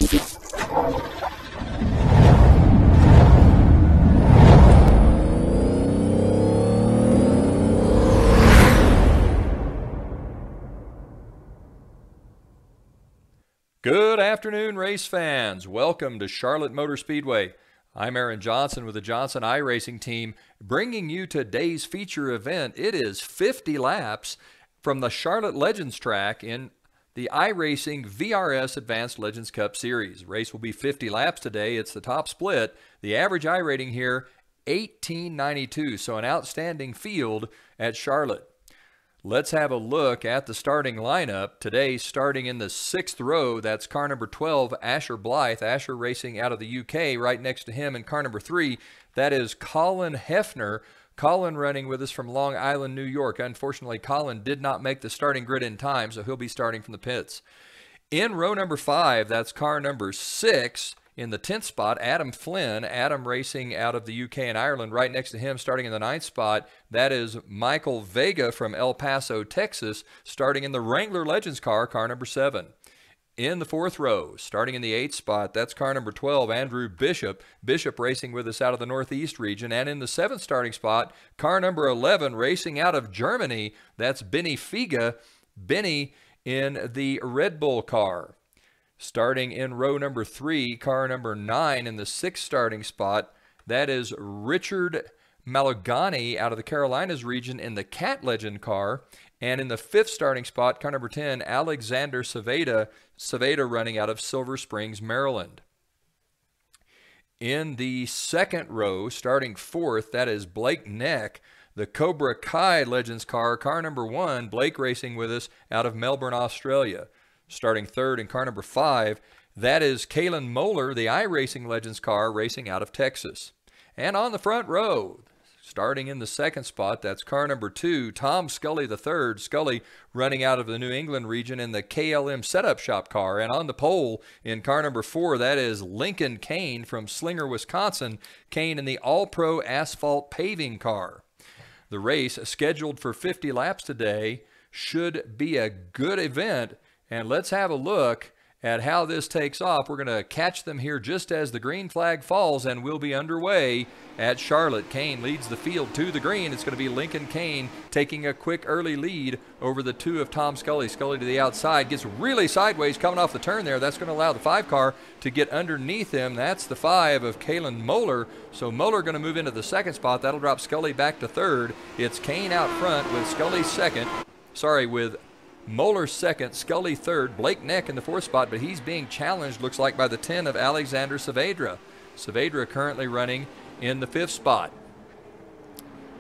Good afternoon, race fans. Welcome to Charlotte Motor Speedway. I'm Aaron Johnson with the Johnson iRacing team, bringing you today's feature event. It is 50 laps from the Charlotte Legends track in the iRacing VRS Advanced Legends Cup Series. Race will be 50 laps today. It's the top split. The average iRating here, 1892, so an outstanding field at Charlotte. Let's have a look at the starting lineup. Today, starting in the 6th row, that's car number 12, Asher Blythe. Asher racing out of the UK. Right next to him in car number 3, that is Colin Hefner. Colin running with us from Long Island, New York. Unfortunately, Colin did not make the starting grid in time, so he'll be starting from the pits. In row number 5, that's car number 6. In the 10th spot, Adam Flynn. Adam racing out of the UK and Ireland. Right next to him, starting in the 9th spot, that is Michael Vega from El Paso, Texas, starting in the Wrangler Legends car, car number 7. In the 4th row, starting in the 8th spot, that's car number 12, Andrew Bishop. Bishop racing with us out of the Northeast region. And in the 7th starting spot, car number 11, racing out of Germany, that's Benny Figa. Benny in the Red Bull car. Starting in row number 3, car number 9 in the 6th starting spot, that is Richard Malagani out of the Carolinas region in the Cat Legend car. And in the 5th starting spot, car number 10, Alexander Saveda running out of Silver Springs, Maryland. In the 2nd row, starting 4th, that is Blake Neck, the Cobra Kai Legends car, car number 1, Blake racing with us out of Melbourne, Australia. Starting 3rd in car number 5, that is Kalen Moeller, the iRacing Legends car, racing out of Texas. And on the front row, starting in the 2nd spot, that's car number 2, Tom Scully III. Scully running out of the New England region in the KLM Setup Shop car. And on the pole in car number 4, that is Lincoln Cain from Slinger, Wisconsin. Cain in the All-Pro Asphalt Paving car. The race, scheduled for 50 laps today, should be a good event. And let's have a look at how this takes off. We're going to catch them here just as the green flag falls, and we'll be underway at Charlotte. Cain leads the field to the green. It's going to be Lincoln Cain taking a quick early lead over the 2 of Tom Scully. Scully to the outside, gets really sideways coming off the turn there. That's going to allow the 5 car to get underneath him. That's the 5 of Kalen Moeller. So Moeller going to move into the 2nd spot. That'll drop Scully back to 3rd. It's Cain out front with Scully 2nd. With Moeller 2nd, Scully 3rd, Blake Neck in the 4th spot, but he's being challenged, looks like, by the 10 of Alexander Saavedra. Saavedra currently running in the 5th spot.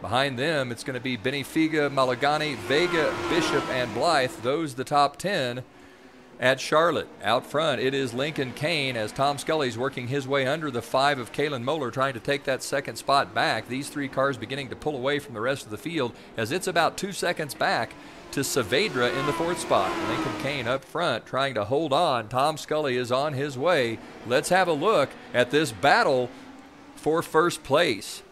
Behind them, it's going to be Benny Figa, Malagani, Vega, Bishop, and Blythe. Those the top 10 at Charlotte. Out front, it is Lincoln Cain as Tom Scully's working his way under the 5 of Kalen Moeller, trying to take that 2nd spot back. These 3 cars beginning to pull away from the rest of the field as it's about 2 seconds back to Saavedra in the 4th spot. Lincoln Cain up front trying to hold on. Tom Scully is on his way. Let's have a look at this battle for first place.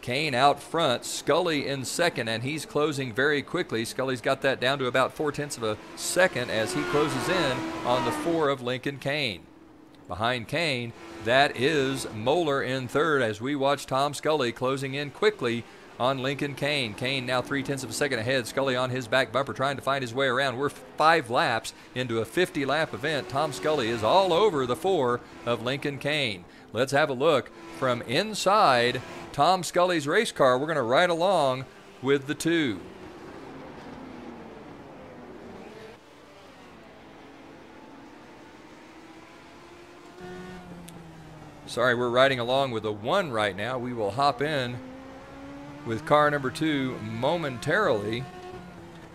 Cain out front, Scully in 2nd, and he's closing very quickly. Scully's got that down to about 0.4 of a second as he closes in on the 4 of Lincoln Cain. Behind Cain, that is Moeller in 3rd as we watch Tom Scully closing in quickly on Lincoln Cain. Cain now 0.3 of a second ahead. Scully on his back bumper trying to find his way around. We're 5 laps into a 50-lap event. Tom Scully is all over the 4 of Lincoln Cain. Let's have a look from inside Tom Scully's race car. We're going to ride along with the 2. Sorry, we're riding along with the 1 right now. We will hop in with car number 2 momentarily.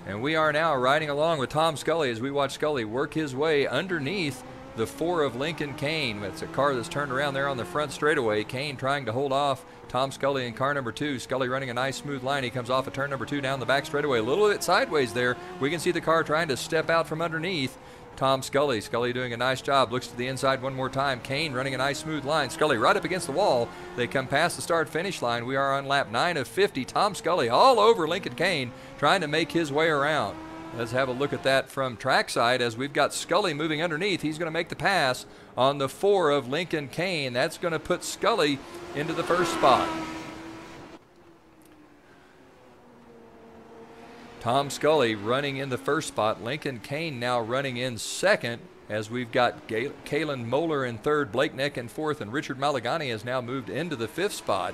And we are now riding along with Tom Scully as we watch Scully work his way underneath the 4 of Lincoln Cain. It's a car that's turned around there on the front straightaway. Cain trying to hold off Tom Scully in car number 2. Scully running a nice smooth line. He comes off of turn number 2 down the back straightaway. A little bit sideways there. We can see the car trying to step out from underneath Tom Scully. Scully doing a nice job. Looks to the inside one more time. Cain running a nice smooth line. Scully right up against the wall. They come past the start-finish line. We are on lap 9 of 50. Tom Scully all over Lincoln Cain trying to make his way around. Let's have a look at that from trackside as we've got Scully moving underneath. He's going to make the pass on the 4 of Lincoln Cain. That's going to put Scully into the first spot. Tom Scully running in the first spot. Lincoln Cain now running in second as we've got Kalen Moeller in third, Blake Neck in fourth, and Richard Malagani has now moved into the fifth spot.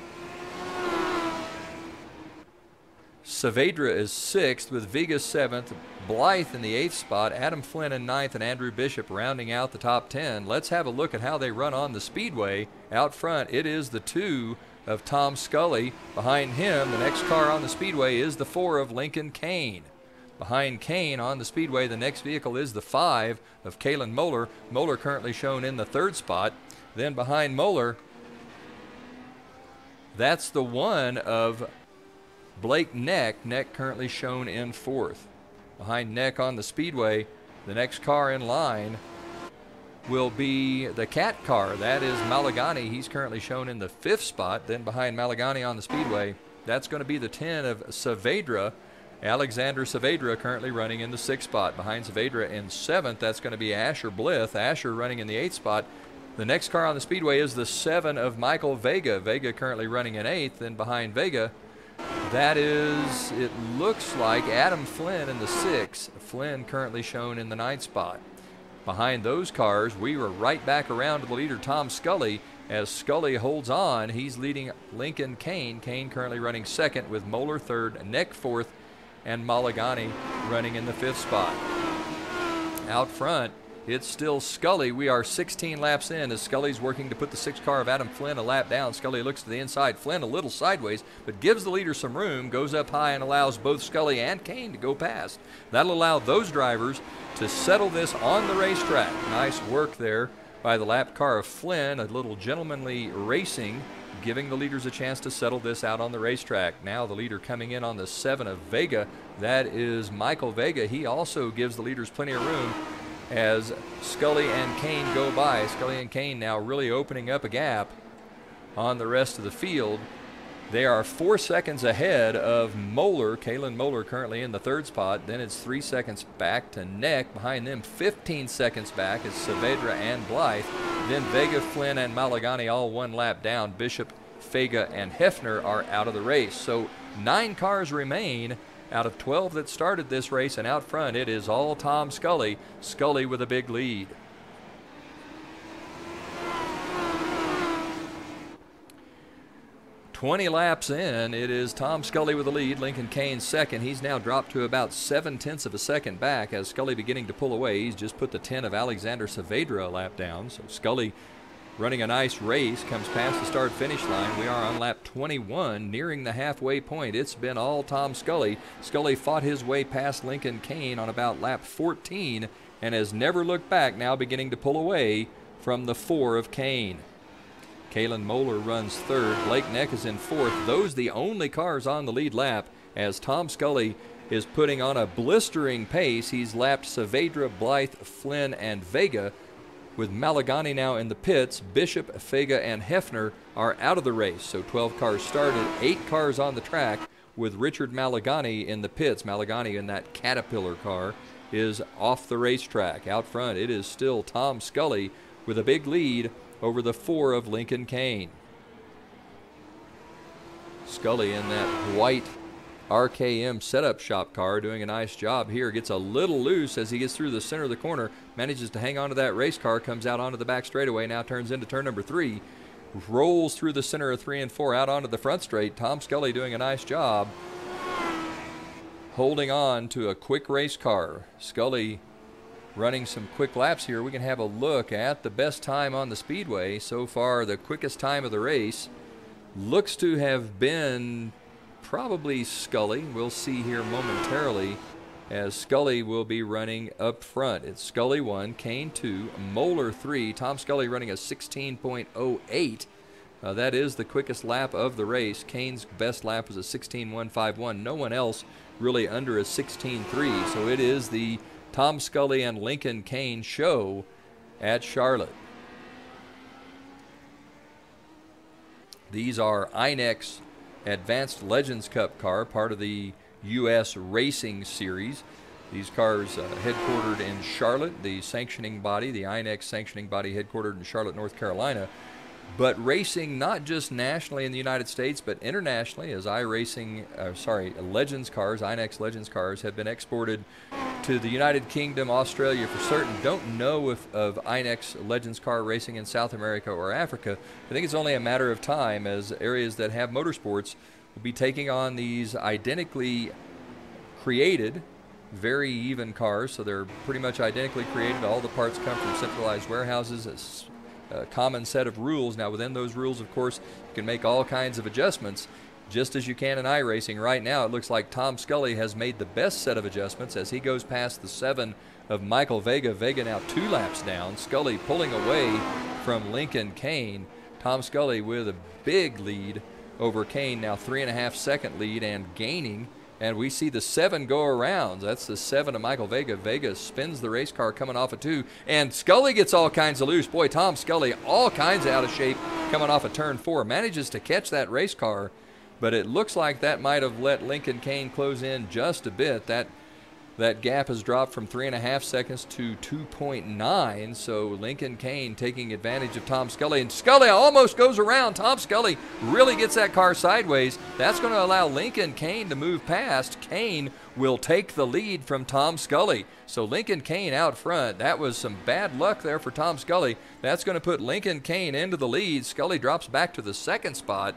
Saavedra is sixth with Vega seventh, Blythe in the eighth spot, Adam Flynn in ninth, and Andrew Bishop rounding out the top 10. Let's have a look at how they run on the speedway. Out front, it is the 2 of Tom Scully. Behind him, the next car on the speedway is the 4 of Lincoln Cain. Behind Cain on the speedway, the next vehicle is the 5 of Kalen Moeller. Moeller currently shown in the third spot. Then behind Moeller, that's the 1 of Blake Neck. Neck currently shown in fourth. Behind Neck on the speedway, the next car in line will be the Cat car. That is Malagani. He's currently shown in the fifth spot. Then behind Malagani on the speedway, that's going to be the 10 of Saavedra. Alexander Saavedra currently running in the sixth spot. Behind Saavedra in seventh, that's going to be Asher Blith. Asher running in the eighth spot. The next car on the speedway is the 7 of Michael Vega. Vega currently running in eighth. Then behind Vega, that is, it looks like Adam Flynn in the 6. Flynn currently shown in the 9th spot. Behind those cars, we were right back around to the leader, Tom Scully. As Scully holds on, he's leading Lincoln Cain. Cain currently running second with Moeller third, Neck fourth, and Malagani running in the 5th spot. Out front, it's still Scully. We are 16 laps in as Scully's working to put the 6th car of Adam Flynn a lap down. Scully looks to the inside. Flynn a little sideways, but gives the leader some room, goes up high and allows both Scully and Cain to go past. That'll allow those drivers to settle this on the racetrack. Nice work there by the lap car of Flynn, a little gentlemanly racing, giving the leaders a chance to settle this out on the racetrack. Now the leader coming in on the 7 of Vega. That is Michael Vega. He also gives the leaders plenty of room as Scully and Cain go by. Scully and Cain now really opening up a gap on the rest of the field. They are 4 seconds ahead of Moeller. Kalen Moeller currently in the 3rd spot. Then it's 3 seconds back to Neck. Behind them, 15 seconds back is Saavedra and Blythe. Then Vega, Flynn, and Malagani all 1 lap down. Bishop, Fega, and Hefner are out of the race. So 9 cars remain out of 12 that started this race, and out front it is all Tom Scully. Scully with a big lead. "20 laps in, it is Tom Scully with the lead. Lincoln Cain second. He's now dropped to about 7/10 of a second back as Scully beginning to pull away. He's just put the 10 of Alexander Saavedra a lap down. So Scully running a nice race, comes past the start-finish line. We are on lap 21, nearing the halfway point. It's been all Tom Scully. Scully fought his way past Lincoln Cain on about lap 14 and has never looked back, now beginning to pull away from the 4 of Cain. Kalen Moeller runs third. Blake Neck is in fourth. Those the only cars on the lead lap as Tom Scully is putting on a blistering pace. He's lapped Saavedra, Blythe, Flynn, and Vega. With Malagani now in the pits, Bishop, Fega, and Hefner are out of the race. So 12 cars started, 8 cars on the track with Richard Malagani in the pits. Malagani in that Caterpillar car is off the racetrack. Out front, it is still Tom Scully with a big lead over the 4 of Lincoln Cain. Scully in that white RKM setup shop car doing a nice job here. Gets a little loose as he gets through the center of the corner, manages to hang on to that race car, comes out onto the back straightaway, now turns into turn number 3, rolls through the center of 3 and 4 out onto the front straight. Tom Scully doing a nice job holding on to a quick race car. Scully running some quick laps here. We can have a look at the best time on the speedway. So far, the quickest time of the race looks to have been probably Scully. We'll see here momentarily as Scully will be running up front. It's Scully 1, Cain 2, Moeller 3, Tom Scully running a 16.08. That is the quickest lap of the race. Cain's best lap was a 16.151. No one else really under a 16.3. So it is the Tom Scully and Lincoln Cain show at Charlotte. These are INEX Advanced Legends Cup car, part of the U.S. Racing Series. These cars headquartered in Charlotte, the sanctioning body, the iNex sanctioning body headquartered in Charlotte, North Carolina, but racing not just nationally in the United States, but internationally, as Legends cars, iNex Legends cars have been exported to the United Kingdom, Australia for certain. Don't know if of iNex Legends car racing in South America or Africa. I think it's only a matter of time as areas that have motorsports will be taking on these identically created, very even cars. So they're pretty much identically created. All the parts come from centralized warehouses. A common set of rules. Now within those rules, of course, you can make all kinds of adjustments, just as you can in iRacing. Right now it looks like Tom Scully has made the best set of adjustments as he goes past the 7 of Michael Vega. Vega now 2 laps down. Scully pulling away from Lincoln Cain. Tom Scully with a big lead over Cain, now 3.5 second lead and gaining. And we see the 7 go around. That's the 7 of Michael Vega. Vega spins the race car coming off a 2. And Scully gets all kinds of loose. Boy, Tom Scully all kinds of out of shape coming off a turn 4. Manages to catch that race car. But it looks like that might have let Lincoln Cain close in just a bit. That gap has dropped from 3.5 seconds to 2.9. So Lincoln Cain taking advantage of Tom Scully. And Scully almost goes around. Tom Scully really gets that car sideways. That's going to allow Lincoln Cain to move past. Cain will take the lead from Tom Scully. So Lincoln Cain out front. That was some bad luck there for Tom Scully. That's going to put Lincoln Cain into the lead. Scully drops back to the 2nd spot.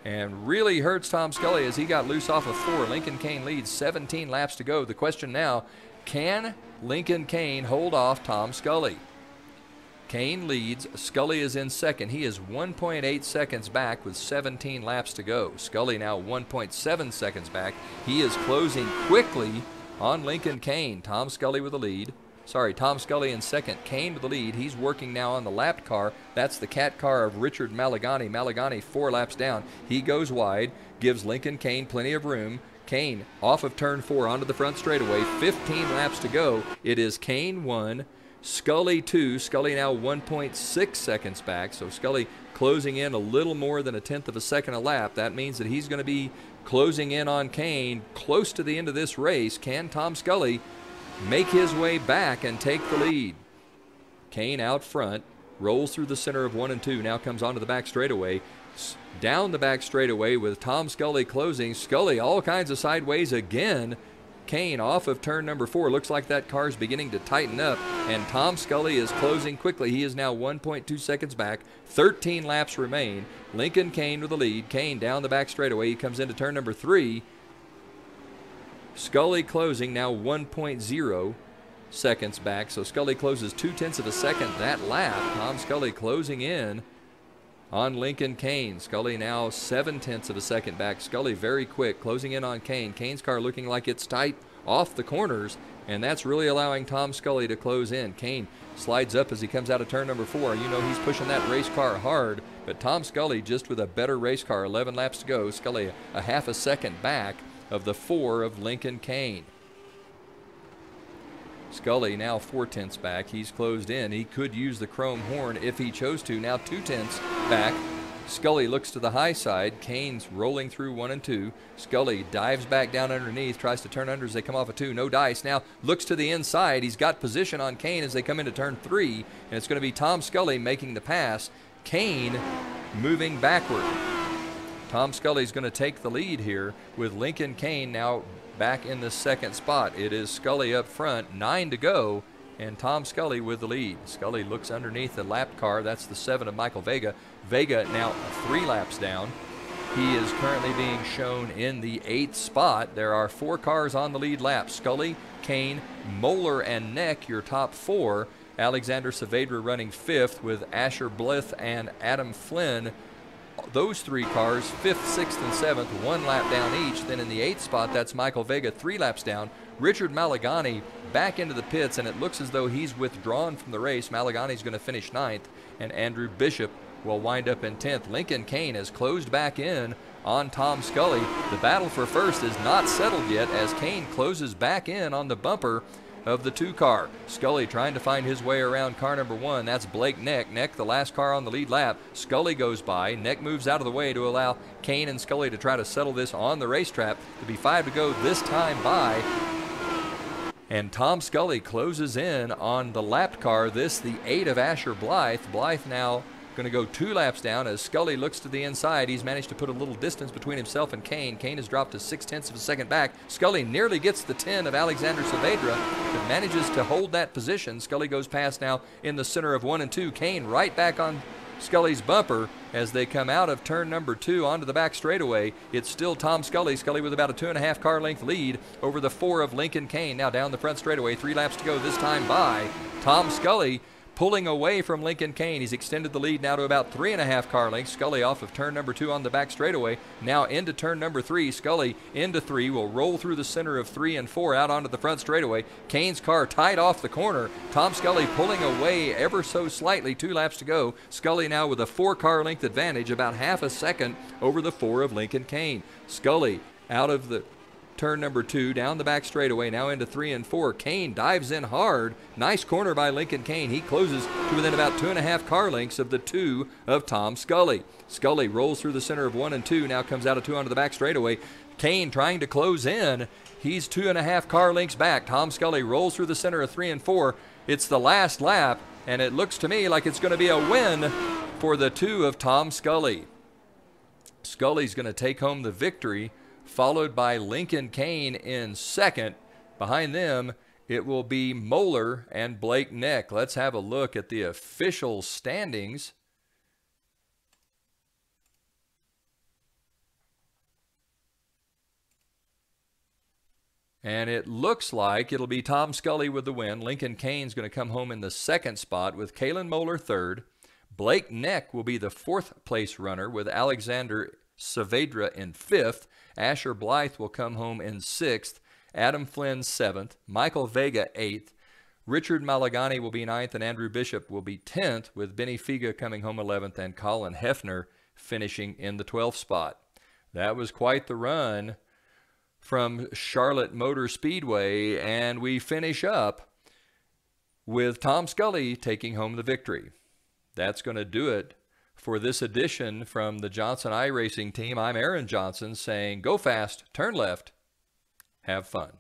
And really hurts Tom Scully as he got loose off of 4. Lincoln Cain leads, 17 laps to go. The question now, can Lincoln Cain hold off Tom Scully? Cain leads. Scully is in 2nd. He is 1.8 seconds back with 17 laps to go. Scully now 1.7 seconds back. He is closing quickly on Lincoln Cain. Tom Scully with the lead. Tom Scully in 2nd. Cain with the lead. He's working now on the lapped car. That's the cat car of Richard Malagani. Malagani 4 laps down. He goes wide, gives Lincoln Cain plenty of room. Cain off of turn 4 onto the front straightaway. 15 laps to go. It is Cain 1, Scully 2. Scully now 1.6 seconds back. So Scully closing in a little more than 1/10 of a second a lap. That means that he's going to be closing in on Cain close to the end of this race. Can Tom Scully make his way back and take the lead? Cain out front, rolls through the center of 1 and 2, now comes onto the back straightaway, down the back straightaway with Tom Scully closing. Scully all kinds of sideways again. Cain off of turn number 4. Looks like that car's beginning to tighten up, and Tom Scully is closing quickly. He is now 1.2 seconds back. 13 laps remain. Lincoln Cain with the lead. Cain down the back straightaway. He comes into turn number 3. Scully closing now 1.0 seconds back. So Scully closes 0.2 of a second that lap. Tom Scully closing in on Lincoln Cain. Scully now 0.7 of a second back. Scully very quick, closing in on Cain. Cain's car looking like it's tight off the corners, and that's really allowing Tom Scully to close in. Cain slides up as he comes out of turn number 4. You know he's pushing that race car hard, but Tom Scully just with a better race car. 11 laps to go. Scully a 0.5 second back of the 4 of Lincoln Cain. Scully now 0.4 back. He's closed in. He could use the chrome horn if he chose to. Now 0.2 back. Scully looks to the high side. Cain's rolling through 1 and 2. Scully dives back down underneath, tries to turn under as they come off a 2. No dice. Now looks to the inside. He's got position on Cain as they come into turn 3, and it's going to be Tom Scully making the pass. Cain moving backward. Tom Scully's going to take the lead here with Lincoln Cain now back in the 2nd spot. It is Scully up front, 9 to go, and Tom Scully with the lead. Scully looks underneath the lap car. That's the 7 of Michael Vega. Vega now 3 laps down. He is currently being shown in the 8th spot. There are 4 cars on the lead lap. Scully, Cain, Moeller, and Neck, your top 4. Alexander Saavedra running 5th with Asher Blith and Adam Flynn. Those 3 cars, 5th, 6th, and 7th, 1 lap down each. Then in the 8th spot, that's Michael Vega, 3 laps down. Richard Malagani back into the pits, and it looks as though he's withdrawn from the race. Malagani's going to finish 9th, and Andrew Bishop will wind up in 10th. Lincoln Cain has closed back in on Tom Scully. The battle for first is not settled yet as Cain closes back in on the bumper of the 2 car. Scully trying to find his way around car number 1. That's Blake Neck. Neck, the last car on the lead lap. Scully goes by. Neck moves out of the way to allow Cain and Scully to try to settle this on the racetrack. To be 5 to go this time by And Tom Scully closes in on the lapped car. This, the 8 of Asher Blythe. Blythe now going to go 2 laps down as Scully looks to the inside. He's managed to put a little distance between himself and Cain. Cain has dropped to 0.6 of a second back. Scully nearly gets the 10 of Alexander Saavedra, but manages to hold that position. Scully goes past now in the center of 1 and 2. Cain right back on Scully's bumper as they come out of turn number 2 onto the back straightaway. It's still Tom Scully. Scully with about a 2.5 car length lead over the 4 of Lincoln Cain. Now down the front straightaway, 3 laps to go, this time by Tom Scully, pulling away from Lincoln Cain. He's extended the lead now to about 3.5 car lengths. Scully off of turn number 2 on the back straightaway. Now into turn number 3. Scully into 3. Will roll through the center of 3 and 4 out onto the front straightaway. Cain's car tied off the corner. Tom Scully pulling away ever so slightly. 2 laps to go. Scully now with a 4 car length advantage, about half a second over the 4 of Lincoln Cain. Scully out of the turn number 2, down the back straightaway, now into 3 and 4. Cain dives in hard. Nice corner by Lincoln Cain. He closes to within about 2.5 car lengths of the 2 of Tom Scully. Scully rolls through the center of 1 and 2, now comes out of 2 onto the back straightaway. Cain trying to close in. He's 2.5 car lengths back. Tom Scully rolls through the center of 3 and 4. It's the last lap, and it looks to me like it's going to be a win for the 2 of Tom Scully. Scully's going to take home the victory, followed by Lincoln Cain in second. Behind them, it will be Moeller and Blake Neck. Let's have a look at the official standings. And it looks like it'll be Tom Scully with the win. Lincoln Cain's going to come home in the second spot with Kalen Moeller third. Blake Neck will be the 4th place runner with Alexander Saavedra in 5th. Asher Blythe will come home in 6th. Adam Flynn 7th. Michael Vega 8th. Richard Malagani will be 9th, and Andrew Bishop will be 10th, with Benny Figa coming home 11th and Colin Hefner finishing in the 12th spot. That was quite the run from Charlotte Motor Speedway, and we finish up with Tom Scully taking home the victory. That's going to do it for this edition from the Johnson iRacing team. I'm Aaron Johnson saying, go fast, turn left, have fun.